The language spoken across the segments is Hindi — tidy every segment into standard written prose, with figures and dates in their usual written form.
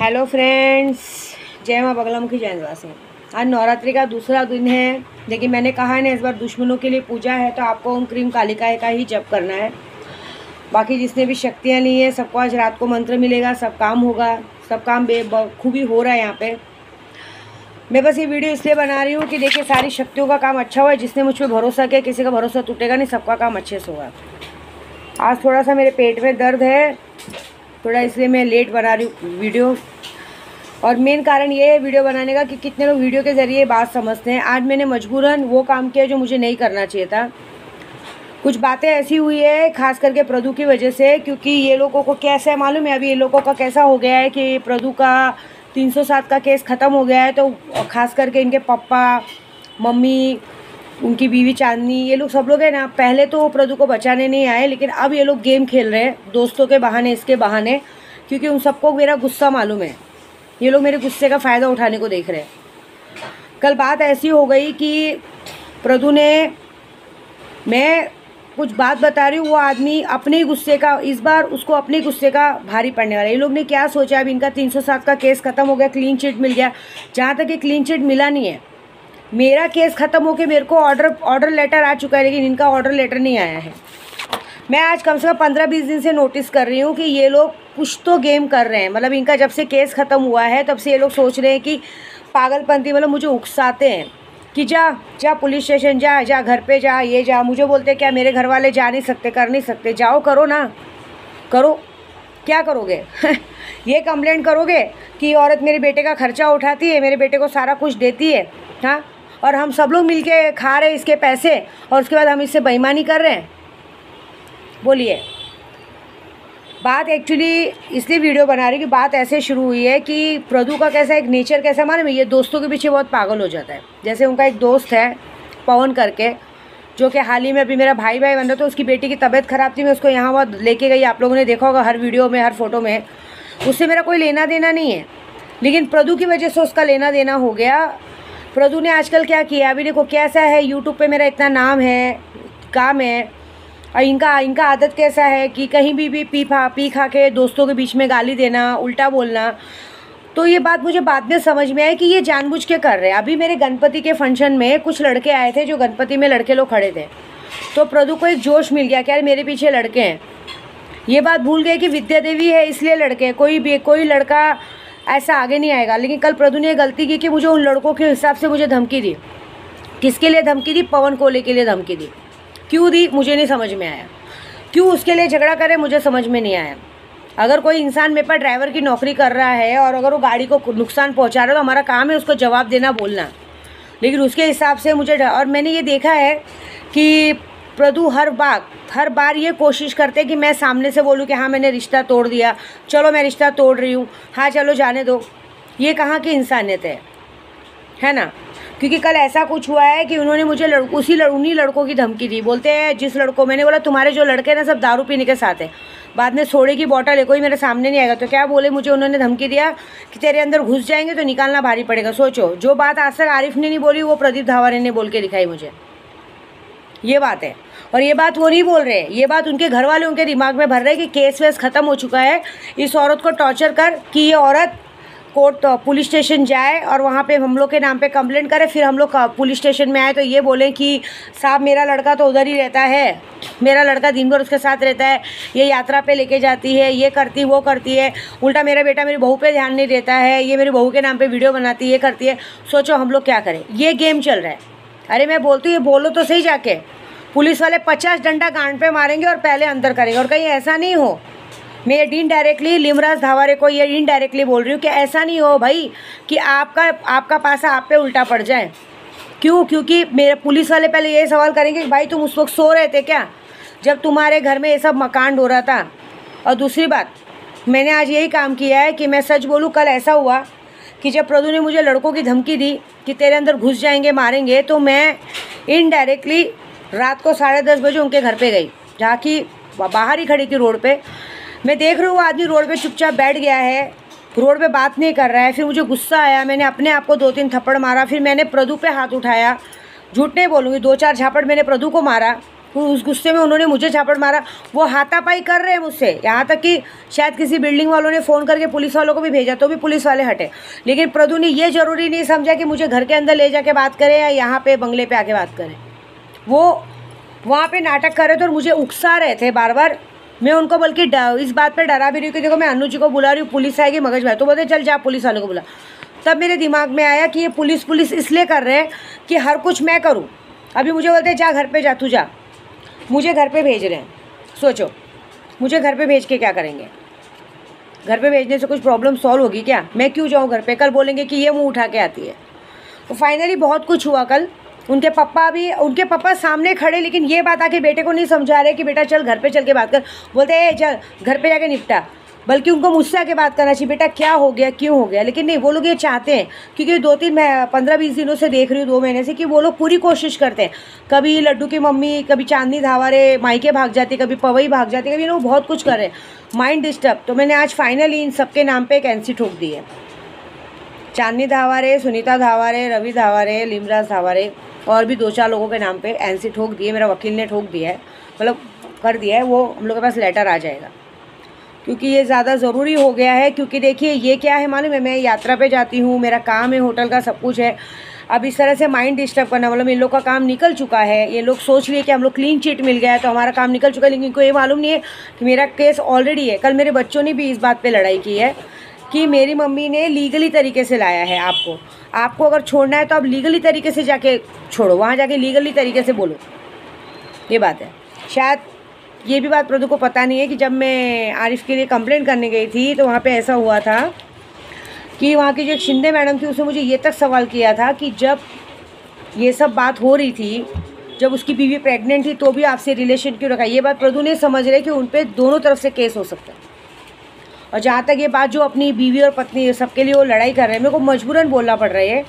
हेलो फ्रेंड्स, जय माँ बगलामुखी जय निवासी। आज नवरात्रि का दूसरा दिन है, लेकिन मैंने कहा है ना इस बार दुश्मनों के लिए पूजा है तो आपको ओम क्रीम कालिकाय का ही जप करना है। बाकी जिसने भी शक्तियाँ ली हैं सबको आज रात को मंत्र मिलेगा, सब काम होगा, सब काम बेखूबी हो रहा है यहाँ पे। मैं बस ये वीडियो इसलिए बना रही हूँ कि देखिए सारी शक्तियों का काम अच्छा हुआ है। जिसने मुझ पर भरोसा किया किसी का भरोसा टूटेगा नहीं, सबका काम अच्छे से हुआ। आज थोड़ा सा मेरे पेट में दर्द है थोड़ा, इसलिए मैं लेट बना रही हूँ वीडियो। और मेन कारण ये है वीडियो बनाने का कि कितने लोग वीडियो के ज़रिए बात समझते हैं। आज मैंने मजबूरन वो काम किया जो मुझे नहीं करना चाहिए था। कुछ बातें ऐसी हुई है खास करके प्रदू की वजह से, क्योंकि ये लोगों को कैसा है मालूम है, अभी ये लोगों का कैसा हो गया है कि प्रदू का 307 का केस ख़त्म हो गया है। तो खास करके इनके पापा, मम्मी, उनकी बीवी चांदनी, ये लोग सब लोग हैं ना, पहले तो प्रदू को बचाने नहीं आए, लेकिन अब ये लोग गेम खेल रहे हैं दोस्तों के बहाने, इसके बहाने, क्योंकि उन सबको मेरा गुस्सा मालूम है। ये लोग मेरे गुस्से का फ़ायदा उठाने को देख रहे हैं। कल बात ऐसी हो गई कि प्रदू ने, मैं कुछ बात बता रही हूँ, वो आदमी अपने ही गुस्से का, इस बार उसको अपने गुस्से का भारी पड़ने वाला है। ये लोग ने क्या सोचा, अब इनका 307 का केस ख़त्म हो गया, क्लीन चिट मिल गया। जहाँ तक ये क्लीन चिट मिला नहीं है, मेरा केस ख़त्म होकर मेरे को ऑर्डर लेटर आ चुका है, लेकिन इनका ऑर्डर लेटर नहीं आया है। मैं आज कम से कम 15-20 दिन से नोटिस कर रही हूँ कि ये लोग कुछ तो गेम कर रहे हैं। मतलब इनका जब से केस ख़त्म हुआ है तब से ये लोग सोच रहे हैं कि पागलपंती, मतलब मुझे उकसाते हैं कि जा पुलिस स्टेशन जा घर पे जा, ये जा। मुझे बोलते क्या मेरे घर वाले जा नहीं सकते, कर नहीं सकते? जाओ, करो ना, करो। क्या करोगे? ये कंप्लेंट करोगे कि औरत मेरे बेटे का खर्चा उठाती है, मेरे बेटे को सारा कुछ देती है, हाँ, और हम सब लोग मिल के खा रहे हैं इसके पैसे, और उसके बाद हम इससे बेईमानी कर रहे हैं? बोलिए। बात एक्चुअली इसलिए वीडियो बना रही कि बात ऐसे शुरू हुई है कि प्रदू का कैसा एक नेचर कैसा मालूम है, ये दोस्तों के पीछे बहुत पागल हो जाता है। जैसे उनका एक दोस्त है पवन करके, जो कि हाल ही में अभी मेरा भाई बन रहा था, उसकी बेटी की तबीयत ख़राब थी, मैं उसको यहाँ वहाँ लेके गई। आप लोगों ने देखा होगा हर वीडियो में, हर फोटो में। उससे मेरा कोई लेना देना नहीं है, लेकिन प्रदू की वजह से उसका लेना देना हो गया। प्रदू ने आजकल क्या किया, अभी देखो कैसा है, यूट्यूब पर मेरा इतना नाम है, काम है, और इनका आदत कैसा है कि कहीं भी पी खा के दोस्तों के बीच में गाली देना, उल्टा बोलना। तो ये बात मुझे बाद में समझ में आई कि ये जानबूझ के कर रहे हैं। अभी मेरे गणपति के फंक्शन में कुछ लड़के आए थे, जो गणपति में लड़के लोग खड़े थे, तो प्रदू को एक जोश मिल गया कि यार मेरे पीछे लड़के हैं। ये बात भूल गए कि विद्या देवी है इसलिए लड़के हैं, कोई लड़का ऐसा आगे नहीं आएगा। लेकिन कल प्रदू ने गलती की कि मुझे उन लड़कों के हिसाब से मुझे धमकी दी। किसके लिए धमकी दी? पवन कोले के लिए धमकी दी। क्यों दी मुझे नहीं समझ में आया, क्यों उसके लिए झगड़ा करे मुझे समझ में नहीं आया। अगर कोई इंसान मेरे पास ड्राइवर की नौकरी कर रहा है और अगर वो गाड़ी को नुकसान पहुंचा रहा है तो हमारा काम है उसको जवाब देना, बोलना, लेकिन उसके हिसाब से मुझे। और मैंने ये देखा है कि प्रदू हर बार ये कोशिश करते कि मैं सामने से बोलूँ कि हाँ मैंने रिश्ता तोड़ दिया, चलो मैं रिश्ता तोड़ रही हूँ, हाँ चलो जाने दो। ये कहाँ की इंसानियत है ना? क्योंकि कल ऐसा कुछ हुआ है कि उन्होंने मुझे उन्हीं लड़कों की धमकी दी। बोलते हैं जिस लड़कों, मैंने बोला तुम्हारे जो लड़के ना सब दारू पीने के साथ है, बाद में सोडे की बोतल है, कोई मेरे सामने नहीं आएगा। तो क्या बोले मुझे, उन्होंने धमकी दिया कि तेरे अंदर घुस जाएंगे तो निकालना भारी पड़ेगा। सोचो, जो बात आज तक आरिफ ने नहीं बोली वो प्रदीप धावारे ने बोल के दिखाई मुझे। ये बात है, और ये बात वो नहीं बोल रहे, ये बात उनके घर वाले उनके दिमाग में भर रहे कि केस वेस ख़त्म हो चुका है, इस औरत को टॉर्चर कर कि ये औरत कोर्ट पुलिस स्टेशन जाए और वहाँ पे हम लोग के नाम पे कंप्लेंट करे। फिर हम लोग पुलिस स्टेशन में आए तो ये बोले कि साहब मेरा लड़का तो उधर ही रहता है, मेरा लड़का दिन भर उसके साथ रहता है, ये यात्रा पे लेके जाती है, ये करती वो करती है, उल्टा मेरा बेटा मेरी बहू पे ध्यान नहीं देता है, ये मेरी बहू के नाम पे वीडियो बनाती है, ये करती है। सोचो हम लोग क्या करें, ये गेम चल रहा है। अरे मैं बोलती हूँ ये बोलो तो सही जाके, पुलिस वाले 50 डंडा गांड पे मारेंगे और पहले अंदर करेंगे। और कहीं ऐसा नहीं हो, मैं ये इनडायरेक्टली लिमराज धावारे को ये इनडायरेक्टली बोल रही हूँ कि ऐसा नहीं हो भाई कि आपका पासा आप पे उल्टा पड़ जाए। क्यों? क्योंकि मेरे पुलिस वाले पहले ये सवाल करेंगे कि भाई तुम उस वक्त सो रहे थे क्या जब तुम्हारे घर में ये सब मकान हो रहा था? और दूसरी बात, मैंने आज यही काम किया है कि मैं सच बोलूँ, कल ऐसा हुआ कि जब प्रदू ने मुझे लड़कों की धमकी दी कि तेरे अंदर घुस जाएंगे, मारेंगे, तो मैं इनडायरेक्टली रात को 10:30 बजे उनके घर पर गई, जहाँ की बाहर ही खड़ी थी रोड पर। मैं देख रही हूँ वो आदमी रोड पे चुपचाप बैठ गया है, रोड पे बात नहीं कर रहा है। फिर मुझे गुस्सा आया, मैंने अपने आप को 2-3 थप्पड़ मारा, फिर मैंने प्रदू पे हाथ उठाया। झूठ नहीं बोलूँगी, 2-4 झापड़ मैंने प्रदू को मारा, तो उस गुस्से में उन्होंने मुझे झापड़ मारा। वो हाथापाई कर रहे हैं मुझसे, यहाँ तक कि शायद किसी बिल्डिंग वालों ने फ़ोन करके पुलिस वालों को भी भेजा, तो भी पुलिस वाले हटे। लेकिन प्रदू ने ये ज़रूरी नहीं समझा कि मुझे घर के अंदर ले जाके बात करें या यहाँ पे बंगले पे आके बात करें। वो वहाँ पे नाटक कर रहे थे और मुझे उकसा रहे थे बार बार। मैं उनको बल्कि इस बात पे डरा भी रही हूँ कि देखो मैं अनु जी को बुला रही हूँ, पुलिस आएगी मगज भाई, तो बोलते चल जा पुलिस वालों को बुला। तब मेरे दिमाग में आया कि ये पुलिस इसलिए कर रहे हैं कि हर कुछ मैं करूँ। अभी मुझे बोलते जा घर पे जा, तू जा, मुझे घर पे भेज रहे हैं। सोचो मुझे घर पे भेज के क्या करेंगे? घर पे भेजने से कुछ प्रॉब्लम सॉल्व होगी क्या? मैं क्यों जाऊँ घर पे? कल बोलेंगे कि ये मुँह उठा के आती है। तो फाइनली बहुत कुछ हुआ कल। उनके पापा सामने खड़े, लेकिन ये बात आके बेटे को नहीं समझा रहे कि बेटा चल घर पे चल के बात कर। बोलते ए चल घर पे जाके निपटा, बल्कि उनको मुझसे आके बात करना चाहिए, बेटा क्या हो गया, क्यों हो गया। लेकिन नहीं, वो लोग ये चाहते हैं, क्योंकि 15-20 दिनों से देख रही हूँ, 2 महीने से, कि वो लोग पूरी कोशिश करते हैं। कभी लड्डू की मम्मी, कभी चांदनी धावारे मायके भाग जाती, कभी पवई भाग जाती, कभी लोग बहुत कुछ कर रहे हैं, माइंड डिस्टर्ब। तो मैंने आज फाइनली इन सबके नाम पर एक एनसी ठोक दी है। चांदनी धावारे, सुनीता धावारे, रवि धावारे, लिमराज धावारे और भी 2-4 लोगों के नाम पे एनसी ठोक दिए। मेरा वकील ने ठोक दिया है, मतलब कर दिया है। वो हम लोग के पास लेटर आ जाएगा, क्योंकि ये ज़्यादा ज़रूरी हो गया है। क्योंकि देखिए ये क्या है मालूम है, मैं यात्रा पे जाती हूँ, मेरा काम है, होटल का सब कुछ है। अब इस तरह से माइंड डिस्टर्ब करना, मतलब इन लोग का काम निकल चुका है। ये लोग सोच लिए कि हम लोग क्लीन चिट मिल गया है तो हमारा काम निकल चुका है, लेकिन इनको ये मालूम नहीं है कि मेरा केस ऑलरेडी है। कल मेरे बच्चों ने भी इस बात पर लड़ाई की है कि मेरी मम्मी ने लीगली तरीके से लाया है आपको अगर छोड़ना है तो आप लीगली तरीके से जाके छोड़ो, वहाँ जाके लीगली तरीके से बोलो। ये बात है। शायद ये भी बात प्रदू को पता नहीं है कि जब मैं आरिफ के लिए कंप्लेंट करने गई थी तो वहाँ पे ऐसा हुआ था कि वहाँ की जो एक शिंदे मैडम थी, उसने मुझे ये तक सवाल किया था कि जब ये सब बात हो रही थी, जब उसकी बीवी प्रेग्नेंट थी, तो भी आपसे रिलेशन क्यों रखा। ये बात प्रदू नहीं समझ रहे कि उन पर दोनों तरफ से केस हो सकता है। और जहाँ तक ये बात जो अपनी बीवी और पत्नी सबके लिए वो लड़ाई कर रहे हैं, मेरे को मजबूरन बोलना पड़ रहा है।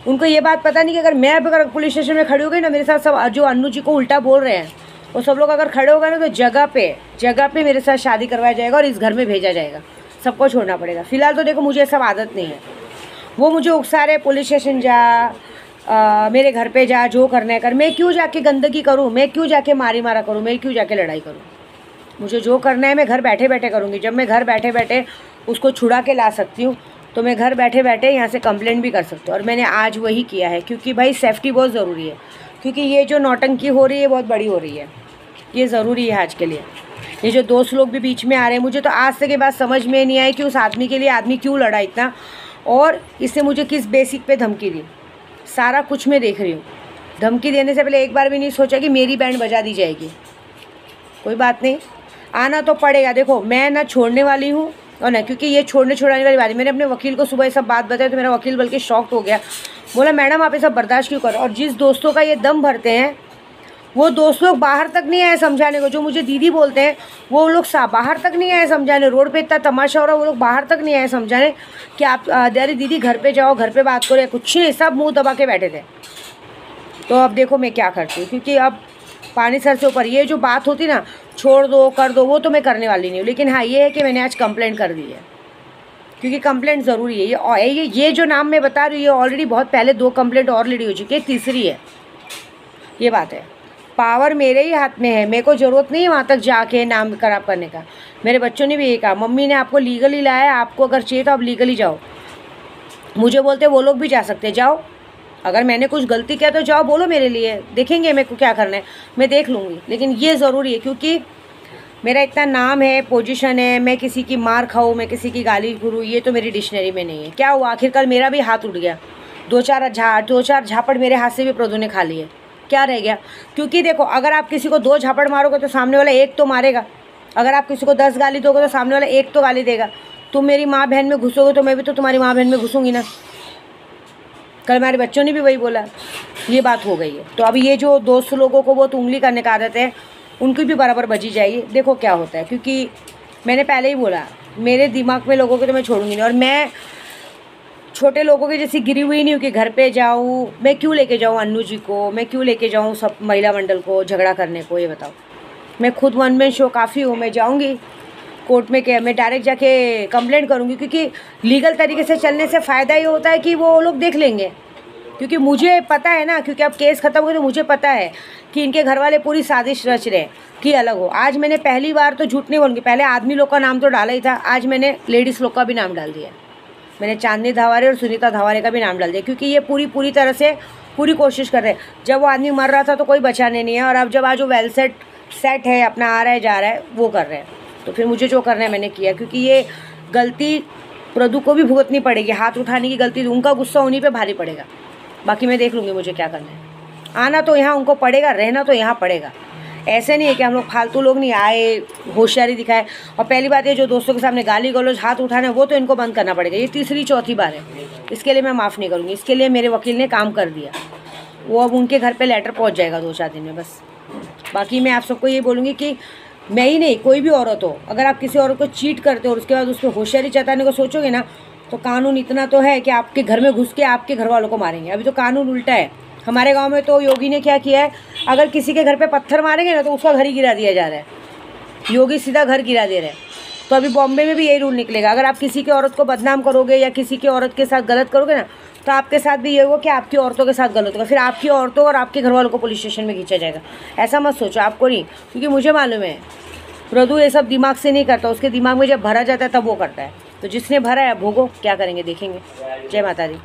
उनको ये बात पता नहीं कि अगर मैं अगर पुलिस स्टेशन में खड़ी हो गई ना, मेरे साथ सब जो अन्नू जी को उल्टा बोल रहे हैं वो सब लोग अगर खड़े हो गए ना, तो जगह पे मेरे साथ शादी करवाया जाएगा और इस घर में भेजा जाएगा, सबको छोड़ना पड़ेगा। फिलहाल तो देखो मुझे ये सब आदत नहीं है। वो मुझे उकसा रहे पुलिस स्टेशन जा, मेरे घर पे जा, जो करना है कर। मैं क्यों जाके गंदगी करूँ? मैं क्यों जाके मारा करूँ? मैं क्यों जाके लड़ाई करूँ? मुझे जो करना है मैं घर बैठे बैठे करूँगी। जब मैं घर बैठे बैठे उसको छुड़ा के ला सकती हूँ तो मैं घर बैठे बैठे यहाँ से कंप्लेंट भी कर सकती हूँ। और मैंने आज वही किया है, क्योंकि भाई सेफ्टी बहुत ज़रूरी है। क्योंकि ये जो नौटंकी हो रही है बहुत बड़ी हो रही है, ये ज़रूरी है आज के लिए। ये जो दोस्त लोग भी बीच में आ रहे हैं, मुझे तो आज से के बाद समझ में नहीं आया कि उस आदमी के लिए आदमी क्यों लड़ा इतना, और इससे मुझे किस बेसिक पे धमकी दी। सारा कुछ मैं देख रही हूँ। धमकी देने से पहले एक बार भी नहीं सोचा कि मेरी बैंड बजा दी जाएगी। कोई बात नहीं, आना तो पड़ेगा। देखो मैं ना छोड़ने वाली हूँ और ना, क्योंकि ये छोड़ने वाली बात है। मैंने अपने वकील को सुबह ये सब बात बताई तो मेरा वकील बल्कि शॉक्ड हो गया। बोला मैडम आप ये सब बर्दाश्त क्यों करो? और जिस दोस्तों का ये दम भरते हैं वो दोस्त लोग बाहर तक नहीं आए समझाने को। जो मुझे दीदी बोलते हैं वो लोग बाहर तक नहीं आए समझाने। रोड पे इतना तमाशा हो रहा है, वो लोग बाहर तक नहीं आए समझाने कि आप अरे दीदी घर पे जाओ, घर पे बात करो। कुछ नहीं, सब मुँह दबा के बैठे थे। तो अब देखो मैं क्या करती हूँ, क्योंकि अब पानी सर से ऊपर। ये जो बात होती ना छोड़ दो कर दो, वो तो मैं करने वाली नहीं हूँ। लेकिन हाँ ये है कि मैंने आज कंप्लेंट कर दी है, क्योंकि कंप्लेंट ज़रूरी है। ये जो नाम मैं बता रही हूँ ये ऑलरेडी बहुत पहले 2 कंप्लेंट ऑलरेडी हो चुकी है, तीसरी है। ये बात है, पावर मेरे ही हाथ में है। मेरे को ज़रूरत नहीं है वहाँ तक जाके नाम खराब करने का। मेरे बच्चों ने भी ये कहा, मम्मी ने आपको लीगली लाया है, आपको अगर चाहिए तो आप लीगली जाओ। मुझे बोलते वो लोग भी जा सकते, जाओ। अगर मैंने कुछ गलती किया तो जाओ बोलो मेरे लिए, देखेंगे मेरे को क्या करना है, मैं देख लूँगी। लेकिन ये ज़रूरी है, क्योंकि मेरा इतना नाम है, पोजीशन है। मैं किसी की मार खाऊँ, मैं किसी की गाली करूँ, ये तो मेरी डिक्शनरी में नहीं है। क्या हुआ, आखिरकार मेरा भी हाथ उठ गया। 2-4 झापड़ मेरे हाथ से भी प्रदू ने खा लिए। क्या रह गया? क्योंकि देखो अगर आप किसी को 2 झापड़ मारोगे तो सामने वाला 1 तो मारेगा। अगर आप किसी को 10 गाली दोगे तो सामने वाला 1 तो गाली देगा। तुम मेरी माँ बहन में घुसोगे तो मैं भी तो तुम्हारी माँ बहन में घुसूँगी ना। कल हमारे बच्चों ने भी वही बोला, ये बात हो गई है। तो अब ये जो दोस्त लोगों को बहुत उंगली करने का आदत है, उनकी भी बराबर बजी जाएगी। देखो क्या होता है, क्योंकि मैंने पहले ही बोला मेरे दिमाग में लोगों को तो मैं छोड़ूंगी नहीं। और मैं छोटे लोगों की जैसी गिरी हुई नहीं हूँ कि घर पे जाऊँ। मैं क्यों लेके जाऊँ अन्नू जी को, मैं क्यों लेके जाऊँ सब महिला मंडल को झगड़ा करने को, ये बताओ। मैं खुद वन मैन शो काफ़ी हूँ। मैं जाऊँगी कोर्ट में, क्या मैं डायरेक्ट जाके कंप्लेंट करूँगी, क्योंकि लीगल तरीके से चलने से फ़ायदा ये होता है कि वो लोग देख लेंगे क्योंकि मुझे पता है ना, क्योंकि अब केस ख़त्म हो गया तो मुझे पता है कि इनके घर वाले पूरी साजिश रच रहे हैं कि अलग हो। आज मैंने पहली बार तो झूठ नहीं बोलूँगी, पहले आदमी लोग का नाम तो डाला ही था, आज मैंने लेडीज़ लोग का भी नाम डाल दिया। मैंने चांदनी धावारे और सुनीता धावारे का भी नाम डाल दिया, क्योंकि ये पूरी तरह से पूरी कोशिश कर रहे हैं। जब वो आदमी मर रहा था तो कोई बचाने नहीं है, और अब जब आज वो वेल सेट है, अपना आ रहा है जा रहा है, वो कर रहे हैं। तो फिर मुझे जो करना है मैंने किया, क्योंकि ये गलती प्रदू को भी भुगतनी पड़ेगी। हाथ उठाने की गलती, उनका गुस्सा उन्हीं पे भारी पड़ेगा। बाकी मैं देख लूँगी मुझे क्या करना है। आना तो यहाँ उनको पड़ेगा, रहना तो यहाँ पड़ेगा। ऐसे नहीं है कि हम लोग फालतू लोग नहीं आए, होशियारी दिखाए। और पहली बात ये, जो दोस्तों के सामने गाली गलौज हाथ उठाना है वो तो इनको बंद करना पड़ेगा। ये तीसरी चौथी बार है, इसके लिए मैं माफ़ नहीं करूँगी। इसके लिए मेरे वकील ने काम कर दिया, वो अब उनके घर पे लेटर पहुँच जाएगा 2-4 दिन में बस। बाकी मैं आप सबको ये बोलूँगी कि मैं ही नहीं, कोई भी औरत हो, अगर आप किसी औरत को चीट करते हो और उसके बाद उस पर होशियारी जताने को सोचोगे ना, तो कानून इतना तो है कि आपके घर में घुस के आपके घर वालों को मारेंगे। अभी तो कानून उल्टा है। हमारे गांव में तो योगी ने क्या किया है, अगर किसी के घर पे पत्थर मारेंगे ना तो उसका घर ही गिरा दिया जा रहा है। योगी सीधा घर गिरा दे रहे हैं। तो अभी बॉम्बे में भी यही रूल निकलेगा। अगर आप किसी की औरत को बदनाम करोगे या किसी की औरत के साथ गलत करोगे ना, तो आपके साथ भी ये होगा कि आपकी औरतों के साथ गलत होगा। फिर आपकी औरतों और आपके घर वालों को पुलिस स्टेशन में खींचा जाएगा। ऐसा मत सोचो, आपको नहीं, क्योंकि मुझे मालूम है प्रदू ये सब दिमाग से नहीं करता। उसके दिमाग में जब भरा जाता है तब वो करता है। तो जिसने भरा है भोगो, क्या करेंगे देखेंगे। जय माता दी।